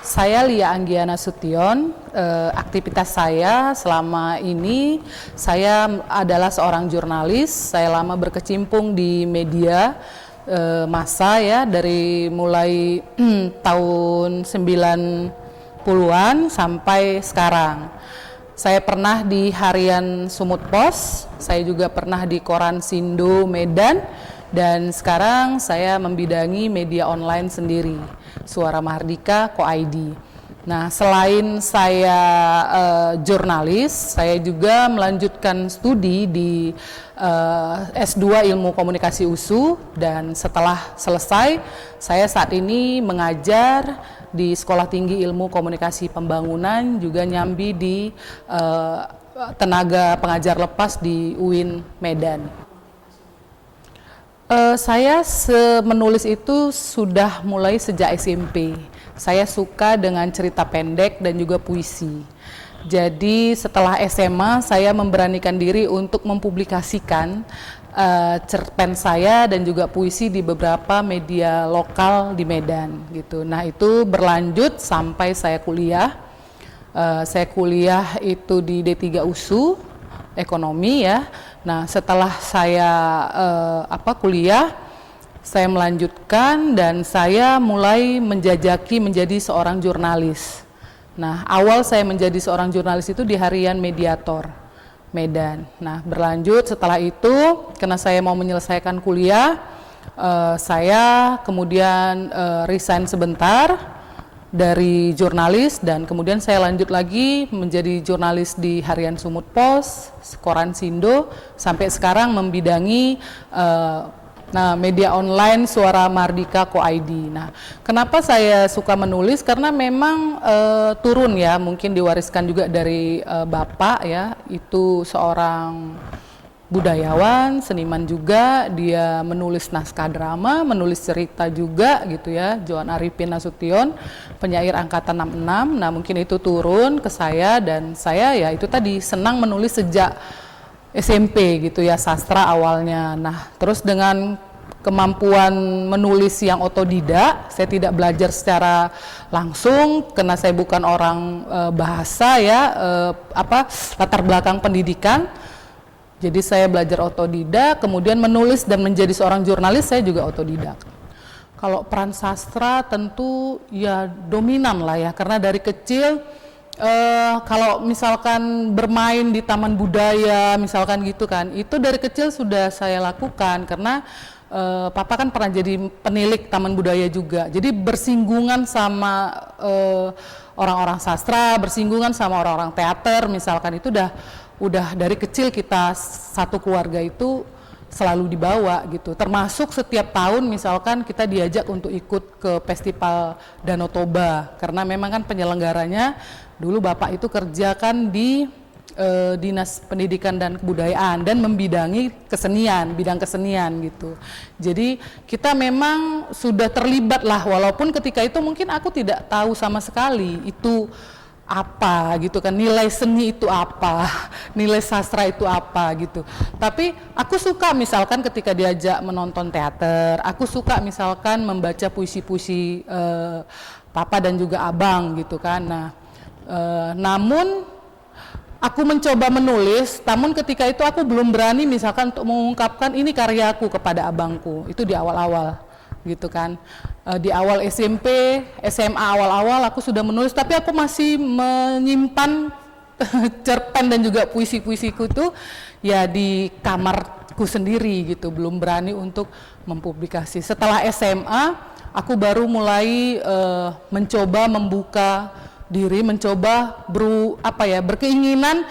Saya Lia Anggiana Sution. Aktivitas saya selama ini, saya adalah seorang jurnalis. Saya lama berkecimpung di media massa ya, dari mulai tahun 90-an sampai sekarang. Saya pernah di harian Sumut Pos, saya juga pernah di koran Sindo Medan, dan sekarang saya membidangi media online sendiri, Suara Mahardika Co.id. Nah, selain saya jurnalis, saya juga melanjutkan studi di S2 Ilmu Komunikasi USU, dan setelah selesai, saya saat ini mengajar di Sekolah Tinggi Ilmu Komunikasi Pembangunan, juga nyambi di tenaga pengajar lepas di UIN Medan. Saya menulis itu sudah mulai sejak SMP. Saya suka dengan cerita pendek dan juga puisi. Jadi setelah SMA saya memberanikan diri untuk mempublikasikan cerpen saya dan juga puisi di beberapa media lokal di Medan gitu. Nah, itu berlanjut sampai saya kuliah. Saya kuliah itu di D3 USU ekonomi ya. Nah, setelah saya kuliah, saya melanjutkan dan saya mulai menjajaki menjadi seorang jurnalis. Nah, awal saya menjadi seorang jurnalis itu di harian Mediator Medan. Nah, berlanjut setelah itu, karena saya mau menyelesaikan kuliah, saya kemudian resign sebentar dari jurnalis, dan kemudian saya lanjut lagi menjadi jurnalis di harian Sumut Pos, koran Sindo, sampai sekarang membidangi media online Suara Mahardika Co.id. Nah, kenapa saya suka menulis? Karena memang turun ya, mungkin diwariskan juga dari bapak ya, itu seorang budayawan, seniman juga, dia menulis naskah drama, menulis cerita juga gitu ya, Johan Arifin Nasution, penyair angkatan 66. Nah, mungkin itu turun ke saya, dan saya ya itu tadi senang menulis sejak SMP gitu ya, sastra awalnya. Nah, terus dengan kemampuan menulis yang otodidak, saya tidak belajar secara langsung karena saya bukan orang bahasa ya, latar belakang pendidikan. Jadi saya belajar otodidak, kemudian menulis dan menjadi seorang jurnalis saya juga otodidak. Kalau peran sastra tentu ya dominan lah ya, karena dari kecil kalau misalkan bermain di taman budaya misalkan gitu kan, itu dari kecil sudah saya lakukan karena papa kan pernah jadi penilik taman budaya juga. Jadi bersinggungan sama orang-orang sastra, bersinggungan sama orang-orang teater misalkan, itu udah dari kecil kita satu keluarga itu selalu dibawa gitu. Termasuk setiap tahun misalkan kita diajak untuk ikut ke festival Danau Toba, karena memang kan penyelenggaranya dulu bapak itu kerja kan di Dinas Pendidikan dan Kebudayaan dan membidangi kesenian, bidang kesenian gitu. Jadi kita memang sudah terlibat lah, walaupun ketika itu mungkin aku tidak tahu sama sekali itu apa gitu kan, nilai seni itu apa, nilai sastra itu apa gitu. Tapi aku suka misalkan ketika diajak menonton teater, aku suka misalkan membaca puisi-puisi papa dan juga abang gitu kan. Nah, namun aku mencoba menulis, namun ketika itu aku belum berani misalkan untuk mengungkapkan ini karyaku kepada abangku, itu di awal-awal gitu kan. Di awal SMP, SMA awal-awal aku sudah menulis, tapi aku masih menyimpan cerpen dan juga puisi-puisiku itu ya di kamarku sendiri gitu, belum berani untuk mempublikasi. Setelah SMA, aku baru mulai mencoba membuka diri, mencoba berkeinginan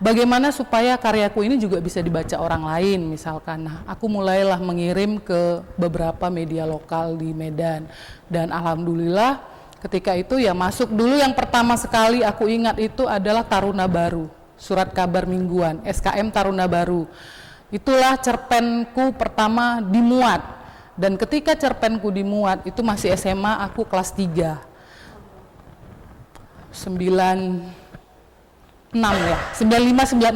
bagaimana supaya karyaku ini juga bisa dibaca orang lain misalkan. Nah, aku mulailah mengirim ke beberapa media lokal di Medan, dan alhamdulillah ketika itu ya masuk dulu. Yang pertama sekali aku ingat itu adalah Taruna Baru, surat kabar mingguan, SKM Taruna Baru. Itulah cerpenku pertama dimuat, dan ketika cerpenku dimuat itu masih SMA, aku kelas 3. 95, 96.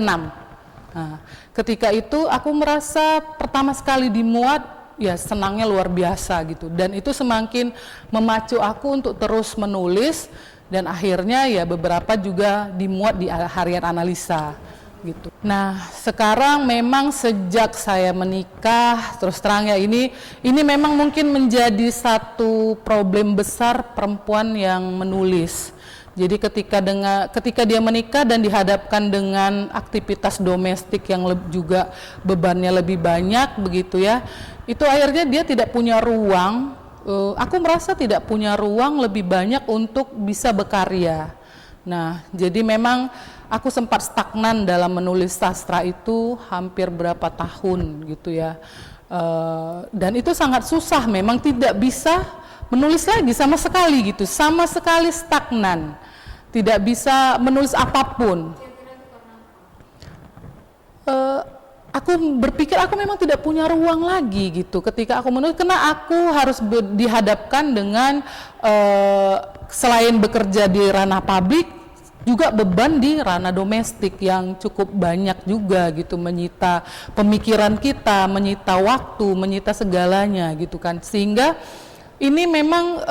Nah, ketika itu aku merasa pertama sekali dimuat, ya senangnya luar biasa gitu, dan itu semakin memacu aku untuk terus menulis, dan akhirnya ya beberapa juga dimuat di harian analisa gitu. Nah sekarang memang sejak saya menikah, terus terang ya ini memang mungkin menjadi satu problem besar perempuan yang menulis. Jadi ketika dia menikah dan dihadapkan dengan aktivitas domestik yang juga bebannya lebih banyak begitu ya, itu akhirnya dia tidak punya ruang, aku merasa tidak punya ruang lebih banyak untuk bisa berkarya. Nah, jadi memang aku sempat stagnan dalam menulis sastra itu hampir berapa tahun gitu ya. Dan itu sangat susah, memang tidak bisa menulis lagi sama sekali gitu, sama sekali stagnan, tidak bisa menulis apapun. Aku berpikir aku memang tidak punya ruang lagi gitu ketika aku menulis, karena aku harus dihadapkan dengan selain bekerja di ranah publik, juga beban di ranah domestik yang cukup banyak juga gitu, menyita pemikiran kita, menyita waktu, menyita segalanya gitu kan, sehingga ini memang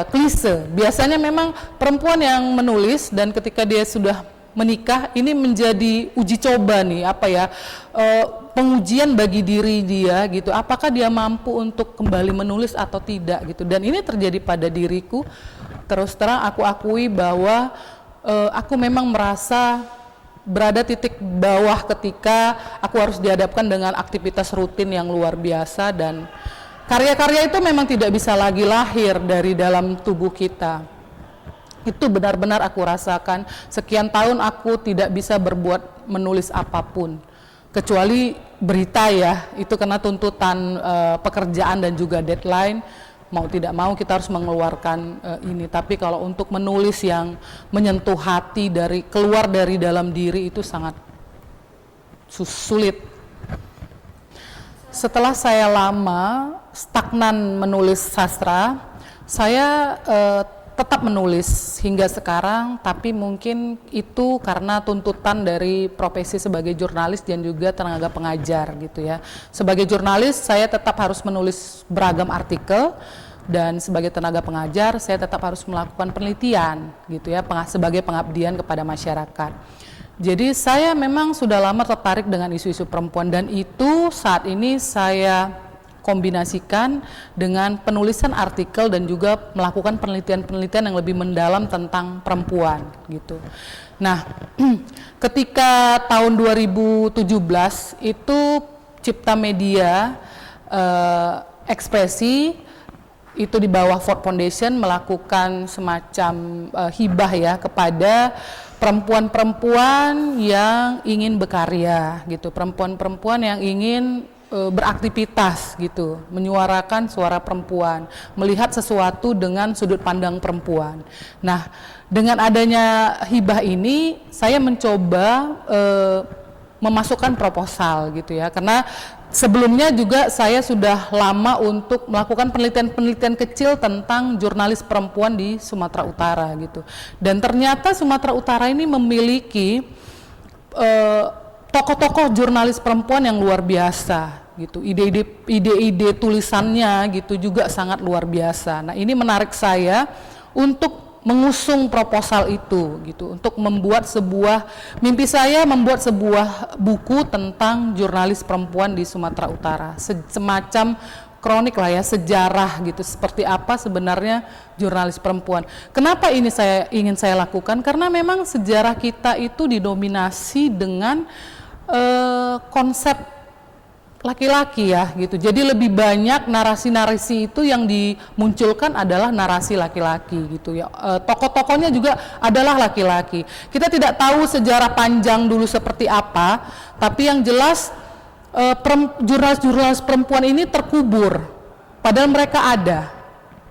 klise. Biasanya memang perempuan yang menulis dan ketika dia sudah menikah ini menjadi uji coba nih, pengujian bagi diri dia gitu, apakah dia mampu untuk kembali menulis atau tidak gitu. Dan ini terjadi pada diriku. Terus terang aku akui bahwa aku memang merasa berada titik bawah ketika aku harus dihadapkan dengan aktivitas rutin yang luar biasa, dan karya-karya itu memang tidak bisa lagi lahir dari dalam tubuh kita. Itu benar-benar aku rasakan. Sekian tahun aku tidak bisa berbuat menulis apapun kecuali berita ya, itu karena tuntutan pekerjaan dan juga deadline, mau tidak mau kita harus mengeluarkan ini. Tapi kalau untuk menulis yang menyentuh hati keluar dari dalam diri itu sangat sulit. Setelah saya lama stagnan menulis sastra, saya tetap menulis hingga sekarang, tapi mungkin itu karena tuntutan dari profesi sebagai jurnalis dan juga tenaga pengajar gitu ya. Sebagai jurnalis saya tetap harus menulis beragam artikel, dan sebagai tenaga pengajar saya tetap harus melakukan penelitian gitu ya, sebagai pengabdian kepada masyarakat. Jadi saya memang sudah lama tertarik dengan isu-isu perempuan, dan itu saat ini saya kombinasikan dengan penulisan artikel dan juga melakukan penelitian-penelitian yang lebih mendalam tentang perempuan gitu. Nah, ketika tahun 2017 itu Cipta Media Ekspresi itu di bawah Ford Foundation melakukan semacam hibah ya kepada perempuan-perempuan yang ingin berkarya gitu, perempuan-perempuan yang ingin beraktivitas gitu, menyuarakan suara perempuan, melihat sesuatu dengan sudut pandang perempuan. Nah, dengan adanya hibah ini saya mencoba memasukkan proposal gitu ya, karena sebelumnya juga saya sudah lama untuk melakukan penelitian-penelitian kecil tentang jurnalis perempuan di Sumatera Utara gitu. Dan ternyata Sumatera Utara ini memiliki tokoh-tokoh jurnalis perempuan yang luar biasa gitu. Ide-ide tulisannya gitu juga sangat luar biasa. Nah, ini menarik saya untuk mengusung proposal itu gitu, untuk membuat mimpi saya membuat sebuah buku tentang jurnalis perempuan di Sumatera Utara, semacam kronik lah ya, sejarah gitu, seperti apa sebenarnya jurnalis perempuan. Kenapa ini ingin saya lakukan? Karena memang sejarah kita itu didominasi dengan konsep laki-laki ya gitu. Jadi lebih banyak narasi-narasi itu yang dimunculkan adalah narasi laki-laki gitu ya. Tokoh-tokohnya juga adalah laki-laki. Kita tidak tahu sejarah panjang dulu seperti apa, tapi yang jelas jurnalis-jurnalis perempuan ini terkubur, padahal mereka ada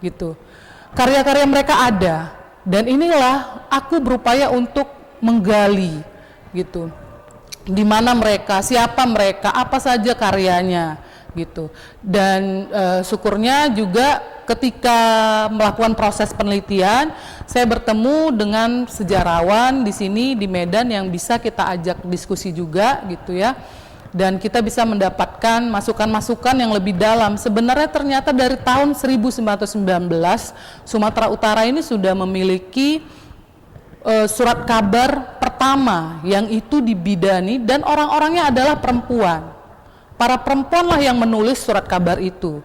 gitu. Karya-karya mereka ada, dan inilah aku berupaya untuk menggali gitu. Di mana mereka, siapa mereka, apa saja karyanya gitu. Dan syukurnya juga ketika melakukan proses penelitian, saya bertemu dengan sejarawan di sini di Medan yang bisa kita ajak diskusi juga gitu ya. dan kita bisa mendapatkan masukan-masukan yang lebih dalam. Sebenarnya ternyata dari tahun 1919 Sumatera Utara ini sudah memiliki surat kabar pertama yang itu dibidani dan orang-orangnya adalah perempuan. Para perempuanlah yang menulis surat kabar itu.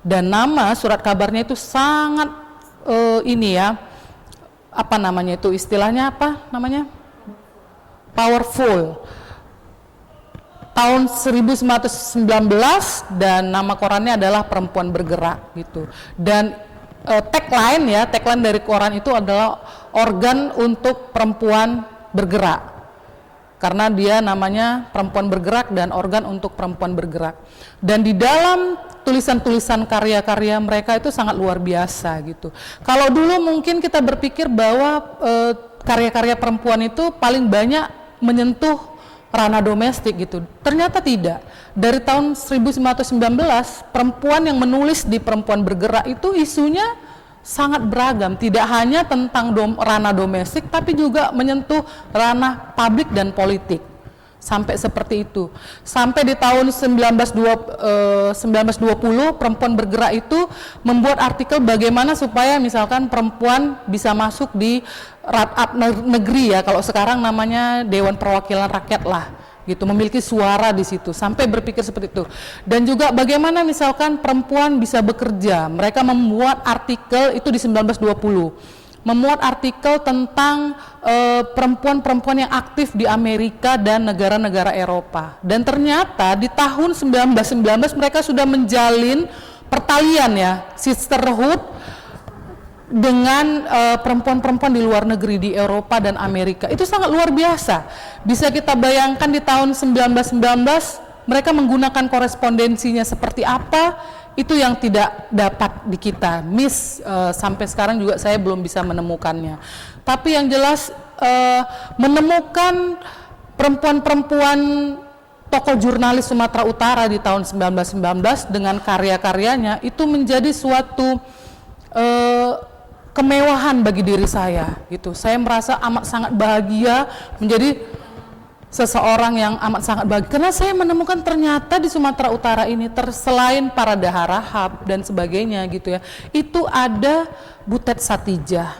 Dan nama surat kabarnya itu sangat apa namanya itu istilahnya apa namanya? Powerful. Tahun 1919 dan nama korannya adalah Perempuan Bergerak gitu. Dan tagline dari koran itu adalah organ untuk perempuan bergerak. Karena dia namanya Perempuan Bergerak dan organ untuk perempuan bergerak. Dan di dalam tulisan-tulisan karya-karya mereka itu sangat luar biasa gitu. Kalau dulu mungkin kita berpikir bahwa karya-karya perempuan itu paling banyak menyentuh ranah domestik gitu. Ternyata tidak. Dari tahun 1919 perempuan yang menulis di Perempuan Bergerak itu isunya sangat beragam, tidak hanya tentang ranah domestik tapi juga menyentuh ranah publik dan politik. Sampai seperti itu. Sampai di tahun 1920 Perempuan Bergerak itu membuat artikel bagaimana supaya misalkan perempuan bisa masuk di Rakyat Negeri ya, kalau sekarang namanya Dewan Perwakilan Rakyat lah gitu, memiliki suara di situ, sampai berpikir seperti itu. Dan juga bagaimana misalkan perempuan bisa bekerja, mereka membuat artikel itu di 1920, memuat artikel tentang perempuan-perempuan yang aktif di Amerika dan negara-negara Eropa. Dan ternyata di tahun 1919 mereka sudah menjalin pertalian ya, sisterhood dengan perempuan-perempuan di luar negeri di Eropa dan Amerika. Itu sangat luar biasa. Bisa kita bayangkan di tahun 1919 mereka menggunakan korespondensinya seperti apa, itu yang tidak dapat di kita. Sampai sekarang juga saya belum bisa menemukannya. Tapi yang jelas menemukan perempuan-perempuan tokoh jurnalis Sumatera Utara di tahun 1919 dengan karya-karyanya itu menjadi suatu kemewahan bagi diri saya gitu. Saya merasa amat sangat bahagia menjadi seseorang yang amat sangat bahagia karena saya menemukan ternyata di Sumatera Utara ini selain para Dahar Rahab dan sebagainya gitu ya, itu ada Butet Satijah,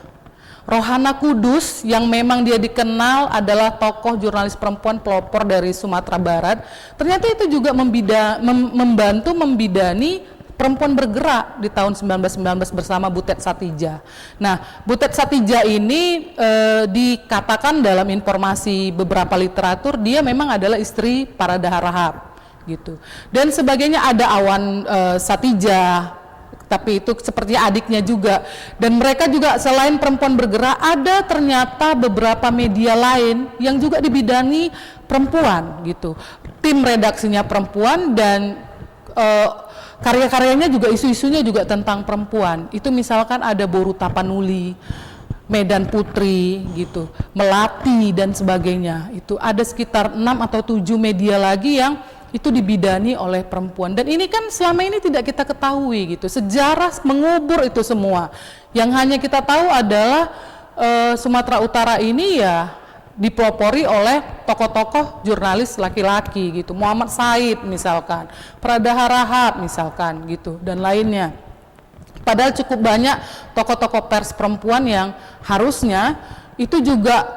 Rohana Kudus yang memang dia dikenal adalah tokoh jurnalis perempuan pelopor dari Sumatera Barat. Ternyata itu juga membantu membidani Perempuan Bergerak di tahun 1919 bersama Butet Satijah. Nah, Butet Satijah ini dikatakan dalam informasi beberapa literatur dia memang adalah istri para Dahar Rahab gitu. Dan sebagainya ada Awan Satijah, tapi itu seperti adiknya juga. Dan mereka juga selain Perempuan Bergerak ada ternyata beberapa media lain yang juga dibidani perempuan gitu. Tim redaksinya perempuan dan karya-karyanya juga isu-isunya juga tentang perempuan. Itu misalkan ada Boru Tapanuli, Medan Putri gitu, Melati dan sebagainya. Itu ada sekitar 6 atau 7 media lagi yang itu dibidani oleh perempuan. Dan ini kan selama ini tidak kita ketahui gitu. Sejarah mengubur itu semua. Yang hanya kita tahu adalah Sumatera Utara ini ya dipelopori oleh tokoh-tokoh jurnalis laki-laki gitu, Muhammad Said misalkan, Pradahar Rahab misalkan gitu, dan lainnya. Padahal cukup banyak tokoh-tokoh pers perempuan yang harusnya itu juga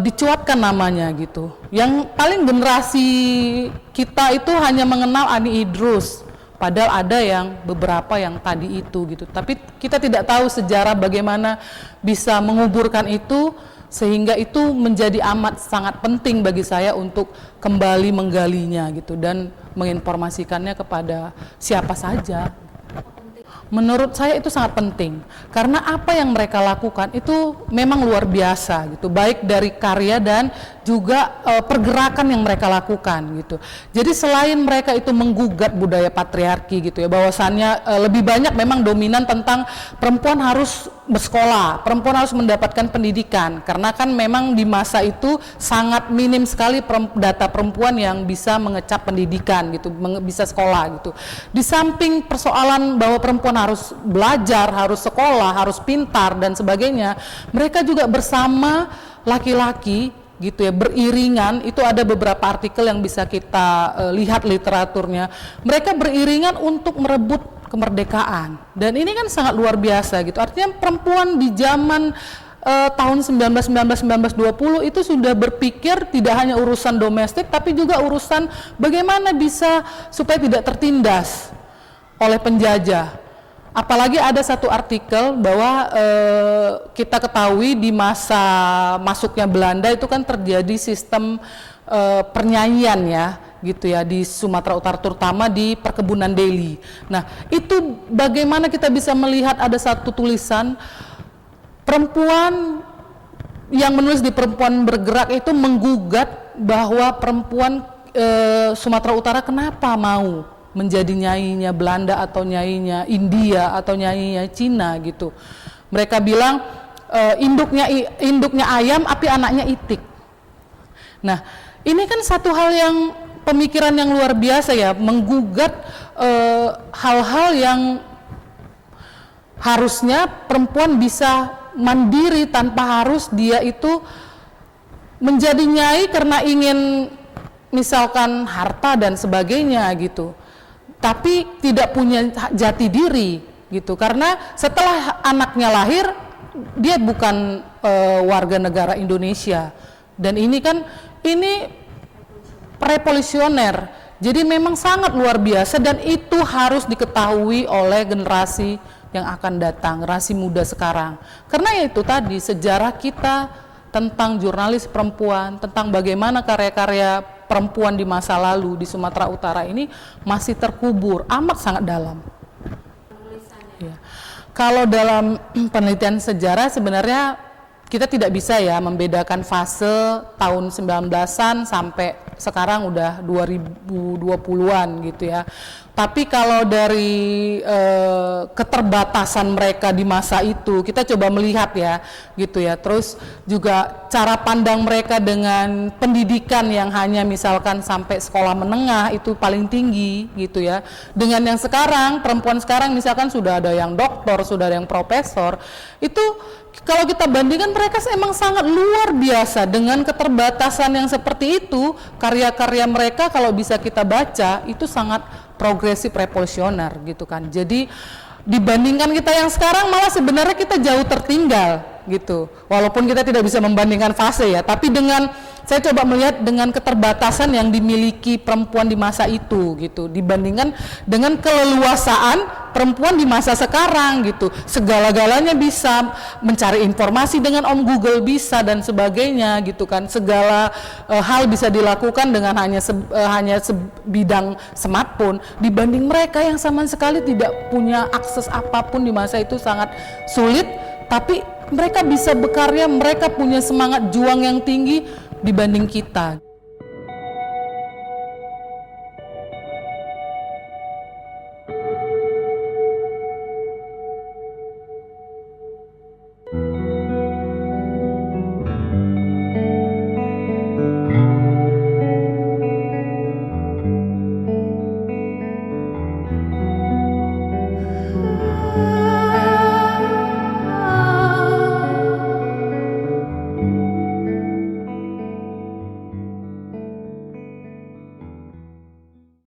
dicuatkan namanya gitu. Yang paling generasi kita itu hanya mengenal Ani Idrus, padahal ada yang beberapa yang tadi itu gitu. Tapi kita tidak tahu sejarah bagaimana bisa menguburkan itu, sehingga itu menjadi amat sangat penting bagi saya untuk kembali menggalinya gitu dan menginformasikannya kepada siapa saja. Menurut saya itu sangat penting karena apa yang mereka lakukan itu memang luar biasa gitu, baik dari karya dan juga pergerakan yang mereka lakukan gitu. Jadi selain mereka itu menggugat budaya patriarki gitu ya, bahwasannya lebih banyak memang dominan tentang perempuan harus bersekolah, perempuan harus mendapatkan pendidikan, karena kan memang di masa itu sangat minim sekali data perempuan yang bisa mengecap pendidikan gitu, bisa sekolah gitu. Di samping persoalan bahwa perempuan harus belajar, harus sekolah, harus pintar dan sebagainya, mereka juga bersama laki-laki gitu ya, beriringan. Itu ada beberapa artikel yang bisa kita lihat literaturnya. Mereka beriringan untuk merebut kemerdekaan, dan ini kan sangat luar biasa gitu. Artinya perempuan di zaman tahun 1919-1920 itu sudah berpikir tidak hanya urusan domestik, tapi juga urusan bagaimana bisa supaya tidak tertindas oleh penjajah. Apalagi ada satu artikel bahwa kita ketahui di masa masuknya Belanda itu kan terjadi sistem pernyanyian ya, gitu ya, di Sumatera Utara, terutama di perkebunan Deli. Nah, itu bagaimana kita bisa melihat ada satu tulisan perempuan yang menulis di Perempuan Bergerak itu menggugat bahwa perempuan Sumatera Utara kenapa mau menjadi nyainya Belanda atau nyainya India atau nyainya Cina gitu. Mereka bilang induknya ayam, api anaknya itik. Nah, ini kan satu hal yang pemikiran yang luar biasa ya, menggugat hal-hal yang harusnya perempuan bisa mandiri tanpa harus dia itu menjadi nyai karena ingin misalkan harta dan sebagainya gitu, tapi tidak punya jati diri gitu, karena setelah anaknya lahir dia bukan warga negara Indonesia, dan ini kan ini revolusioner, jadi memang sangat luar biasa, dan itu harus diketahui oleh generasi yang akan datang, generasi muda sekarang. Karena ya itu tadi, sejarah kita tentang jurnalis perempuan, tentang bagaimana karya-karya perempuan di masa lalu di Sumatera Utara ini masih terkubur, amat sangat dalam. Ya. Kalau dalam penelitian sejarah sebenarnya kita tidak bisa ya membedakan fase tahun 19-an sampai sekarang udah 2020-an gitu ya. Tapi kalau dari keterbatasan mereka di masa itu, kita coba melihat ya gitu ya. Terus juga cara pandang mereka dengan pendidikan yang hanya misalkan sampai sekolah menengah itu paling tinggi gitu ya. Dengan yang sekarang, perempuan sekarang misalkan sudah ada yang doktor, sudah ada yang profesor, itu kalau kita bandingkan mereka emang sangat luar biasa. Dengan keterbatasan yang seperti itu, karya-karya mereka kalau bisa kita baca itu sangat progresif, revolusioner gitu kan. Jadi dibandingkan kita yang sekarang malah sebenarnya kita jauh tertinggal gitu. Walaupun kita tidak bisa membandingkan fase ya, tapi dengan saya coba melihat dengan keterbatasan yang dimiliki perempuan di masa itu gitu, dibandingkan dengan keleluasaan perempuan di masa sekarang gitu. Segala-galanya bisa mencari informasi dengan Google bisa dan sebagainya gitu kan. Segala hal bisa dilakukan dengan hanya sebidang smartphone, dibanding mereka yang sama sekali tidak punya akses apapun di masa itu, sangat sulit, tapi mereka bisa berkarya, mereka punya semangat juang yang tinggi dibanding kita.